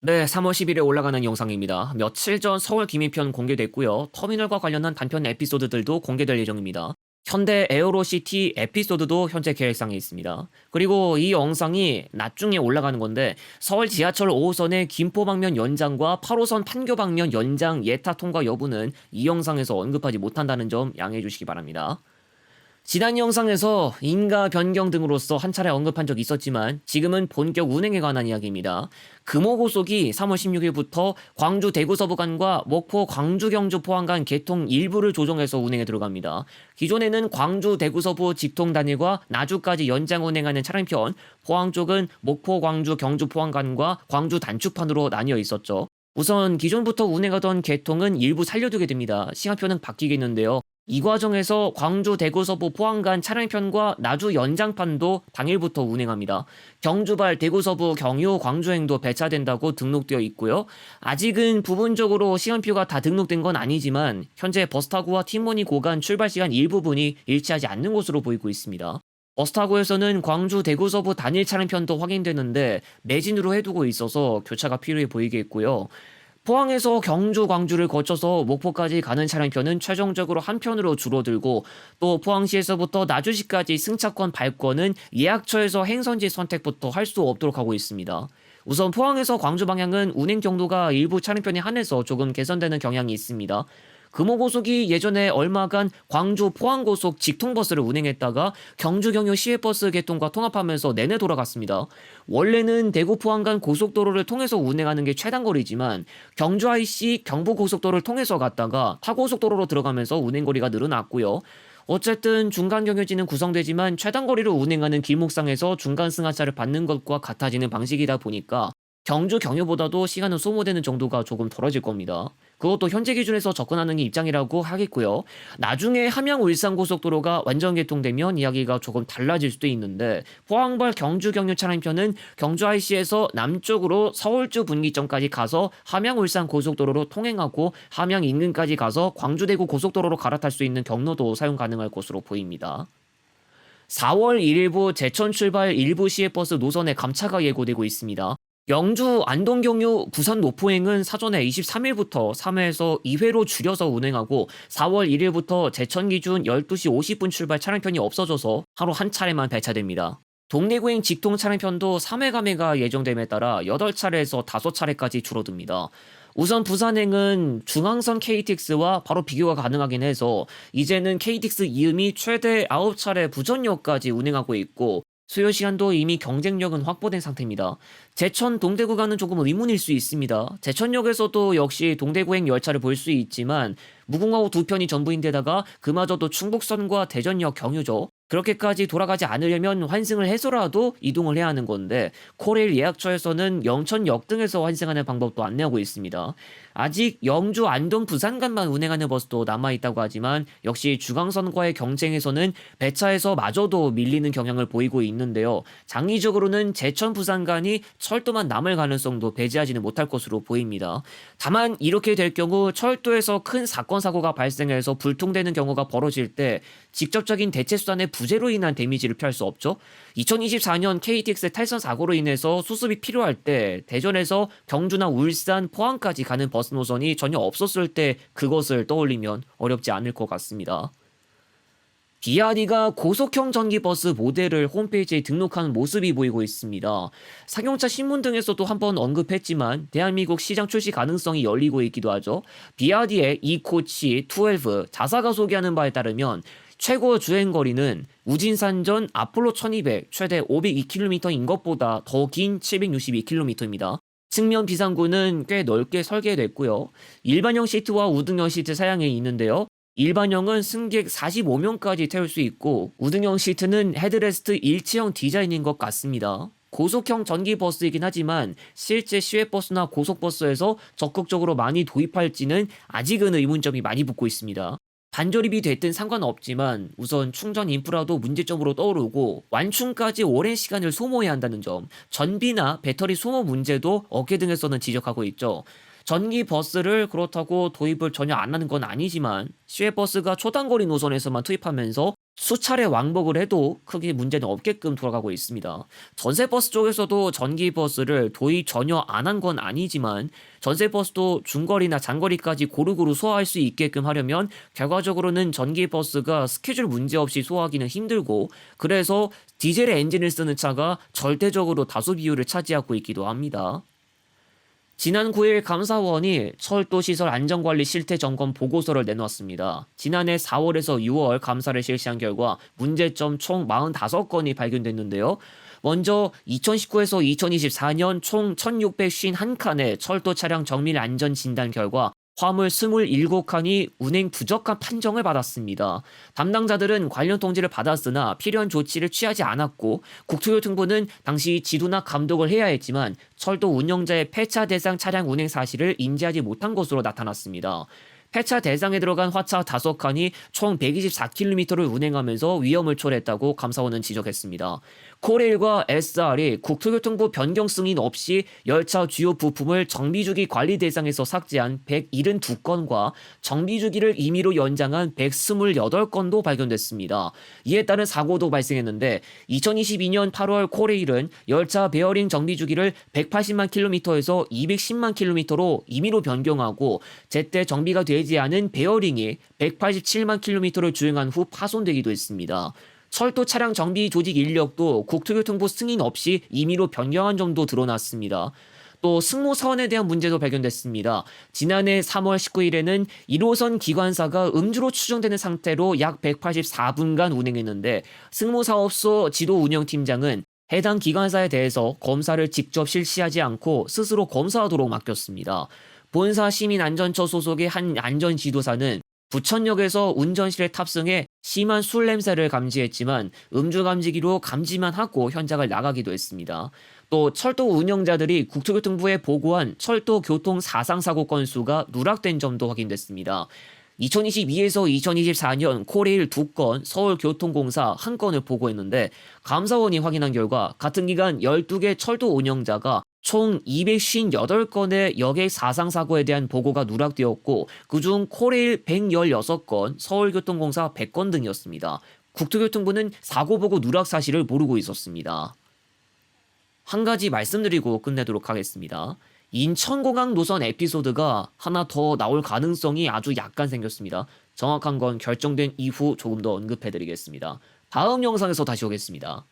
네, 3월 10일에 올라가는 영상입니다. 며칠 전 서울 기미편 공개됐고요. 터미널과 관련한 단편 에피소드들도 공개될 예정입니다. 현대 에어로시티 에피소드도 현재 계획상에 있습니다. 그리고 이 영상이 낮중에 올라가는 건데 서울 지하철 5호선의 김포 방면 연장과 8호선 판교 방면 연장 예타 통과 여부는 이 영상에서 언급하지 못한다는 점 양해해 주시기 바랍니다. 지난 영상에서 인가 변경 등으로서 한 차례 언급한 적이 있었지만 지금은 본격 운행에 관한 이야기입니다. 금호고속이 3월 16일부터 광주 대구 서부 간과 목포 광주 경주 포항 간 개통 일부를 조정해서 운행에 들어갑니다. 기존에는 광주 대구 서부 직통 단일과 나주까지 연장 운행하는 차량편, 포항 쪽은 목포 광주 경주 포항 간과 광주 단축판으로 나뉘어 있었죠. 우선 기존부터 운행하던 개통은 일부 살려두게 됩니다. 시간표는 바뀌겠는데요. 이 과정에서 광주 대구 서부 포항 간 차량편과 나주 연장판도 당일부터 운행합니다. 경주발 대구 서부 경유 광주행도 배차된다고 등록되어 있고요. 아직은 부분적으로 시간표가 다 등록된 건 아니지만 현재 버스타고와 티모니 고간 출발 시간 일부분이 일치하지 않는 것으로 보이고 있습니다. 버스타고에서는 광주 대구 서부 단일 차량편도 확인되는데 매진으로 해두고 있어서 교차가 필요해 보이겠고요. 포항에서 경주, 광주를 거쳐서 목포까지 가는 차량편은 최종적으로 한 편으로 줄어들고 또 포항시에서부터 나주시까지 승차권 발권은 예약처에서 행선지 선택부터 할 수 없도록 하고 있습니다. 우선 포항에서 광주 방향은 운행 경로가 일부 차량편에 한해서 조금 개선되는 경향이 있습니다. 금호고속이 예전에 얼마간 광주 포항고속 직통버스를 운행했다가 경주 경유 시외버스 개통과 통합하면서 내내 돌아갔습니다. 원래는 대구 포항 간 고속도로를 통해서 운행하는 게 최단거리지만 경주 IC 경부고속도로를 통해서 갔다가 타고속도로로 들어가면서 운행거리가 늘어났고요. 어쨌든 중간 경유지는 구성되지만 최단거리를 운행하는 길목상에서 중간 승하차를 받는 것과 같아지는 방식이다 보니까 경주 경유보다도 시간은 소모되는 정도가 조금 덜어질 겁니다. 그것도 현재 기준에서 접근하는 게 입장이라고 하겠고요. 나중에 함양 울산 고속도로가 완전 개통되면 이야기가 조금 달라질 수도 있는데 포항발 경주 경유 차량편은 경주 IC에서 남쪽으로 서울주 분기점까지 가서 함양 울산 고속도로로 통행하고 함양 인근까지 가서 광주 대구 고속도로로 갈아탈 수 있는 경로도 사용 가능할 것으로 보입니다. 4월 1일부 제천 출발 일부 시외버스 노선에 감차가 예고되고 있습니다. 영주 안동경유 부산 노포행은 사전에 23일부터 3회에서 2회로 줄여서 운행하고 4월 1일부터 제천 기준 12시 50분 출발 차량편이 없어져서 하루 한 차례만 배차됩니다. 동래구행 직통 차량편도 3회 감회가 예정됨에 따라 8차례에서 5차례까지 줄어듭니다. 우선 부산행은 중앙선 KTX와 바로 비교가 가능하긴 해서 이제는 KTX 이음이 최대 9차례 부전역까지 운행하고 있고 수요 시간도 이미 경쟁력은 확보된 상태입니다. 제천 동대 구간은 조금 의문일 수 있습니다. 제천역에서도 역시 동대구행 열차를 볼 수 있지만 무궁화호 두 편이 전부인데다가 그마저도 충북선과 대전역 경유죠. 그렇게까지 돌아가지 않으려면 환승을 해서라도 이동을 해야 하는 건데 코레일 예약처에서는 영천역 등에서 환승하는 방법도 안내하고 있습니다. 아직 영주 안동 부산 간만 운행하는 버스도 남아있다고 하지만 역시 중앙선과의 경쟁에서는 배차에서 마저도 밀리는 경향을 보이고 있는데요. 장기적으로는 제천 부산 간이 철도만 남을 가능성도 배제하지는 못할 것으로 보입니다. 다만 이렇게 될 경우 철도에서 큰 사건 사고가 발생해서 불통되는 경우가 벌어질 때 직접적인 대체 수단의 부재로 인한 데미지를 피할 수 없죠. 2024년 KTX 탈선 사고로 인해서 수습이 필요할 때 대전에서 경주나 울산, 포항까지 가는 버스 노선이 전혀 없었을 때 그것을 떠올리면 어렵지 않을 것 같습니다. 비아디가 고속형 전기버스 모델을 홈페이지에 등록하는 모습이 보이고 있습니다. 상용차 신문 등에서도 한번 언급했지만 대한민국 시장 출시 가능성이 열리고 있기도 하죠. 비아디의 이코치 12 자사가 소개하는 바에 따르면 최고 주행거리는 우진산전 아폴로 1200 최대 502km인 것보다 더 긴 762km입니다. 측면 비상구는 꽤 넓게 설계됐고요. 일반형 시트와 우등형 시트 사양에 있는데요. 일반형은 승객 45명까지 태울 수 있고 우등형 시트는 헤드레스트 일체형 디자인인 것 같습니다. 고속형 전기버스이긴 하지만 실제 시외버스나 고속버스에서 적극적으로 많이 도입할지는 아직은 의문점이 많이 붙고 있습니다. 반조립이 됐든 상관없지만 우선 충전 인프라도 문제점으로 떠오르고 완충까지 오랜 시간을 소모해야 한다는 점, 전비나 배터리 소모 문제도 업계 등에서는 지적하고 있죠. 전기 버스를 그렇다고 도입을 전혀 안 하는 건 아니지만 시외버스가 초단거리 노선에서만 투입하면서 수차례 왕복을 해도 크게 문제는 없게끔 돌아가고 있습니다. 전세버스 쪽에서도 전기버스를 도입 전혀 안 한 건 아니지만 전세버스도 중거리나 장거리까지 고루고루 소화할 수 있게끔 하려면 결과적으로는 전기버스가 스케줄 문제없이 소화하기는 힘들고, 그래서 디젤 엔진을 쓰는 차가 절대적으로 다수 비율을 차지하고 있기도 합니다. 지난 9일 감사원이 철도시설 안전관리 실태 점검 보고서를 내놓았습니다. 지난해 4월에서 6월 감사를 실시한 결과 문제점 총 45건이 발견됐는데요. 먼저 2019에서 2024년 총 1651칸의 철도 차량 정밀 안전 진단 결과 화물 27칸이 운행 부적합 판정을 받았습니다. 담당자들은 관련 통지를 받았으나 필요한 조치를 취하지 않았고, 국토교통부는 당시 지도나 감독을 해야 했지만 철도 운영자의 폐차 대상 차량 운행 사실을 인지하지 못한 것으로 나타났습니다. 폐차 대상에 들어간 화차 5칸이 총 124km를 운행하면서 위험을 초래했다고 감사원은 지적했습니다. 코레일과 SR이 국토교통부 변경 승인 없이 열차 주요 부품을 정비주기 관리 대상에서 삭제한 172건과 정비주기를 임의로 연장한 128건도 발견됐습니다. 이에 따른 사고도 발생했는데 2022년 8월 코레일은 열차 베어링 정비주기를 180만 킬로미터에서 210만 킬로미터로 임의로 변경하고, 제때 정비가 되지 않은 베어링이 187만 킬로미터를 주행한 후 파손되기도 했습니다. 철도 차량 정비 조직 인력도 국토교통부 승인 없이 임의로 변경한 점도 드러났습니다. 또 승무 사원에 대한 문제도 발견됐습니다. 지난해 3월 19일에는 1호선 기관사가 음주로 추정되는 상태로 약 184분간 운행했는데, 승무사업소 지도운영팀장은 해당 기관사에 대해서 검사를 직접 실시하지 않고 스스로 검사하도록 맡겼습니다. 본사 시민안전처 소속의 한 안전지도사는 부천역에서 운전실에 탑승해 심한 술 냄새를 감지했지만 음주 감지기로 감지만 하고 현장을 나가기도 했습니다. 또 철도 운영자들이 국토교통부에 보고한 철도 교통 사상사고 건수가 누락된 점도 확인됐습니다. 2022에서 2024년 코레일 2건, 서울교통공사 1건을 보고했는데, 감사원이 확인한 결과 같은 기간 12개 철도 운영자가 총 258건의 여객 사상사고에 대한 보고가 누락되었고, 그중 코레일 116건, 서울교통공사 100건 등이었습니다. 국토교통부는 사고 보고 누락 사실을 모르고 있었습니다. 한 가지 말씀드리고 끝내도록 하겠습니다. 인천공항 노선 에피소드가 하나 더 나올 가능성이 아주 약간 생겼습니다. 정확한 건 결정된 이후 조금 더 언급해드리겠습니다. 다음 영상에서 다시 오겠습니다.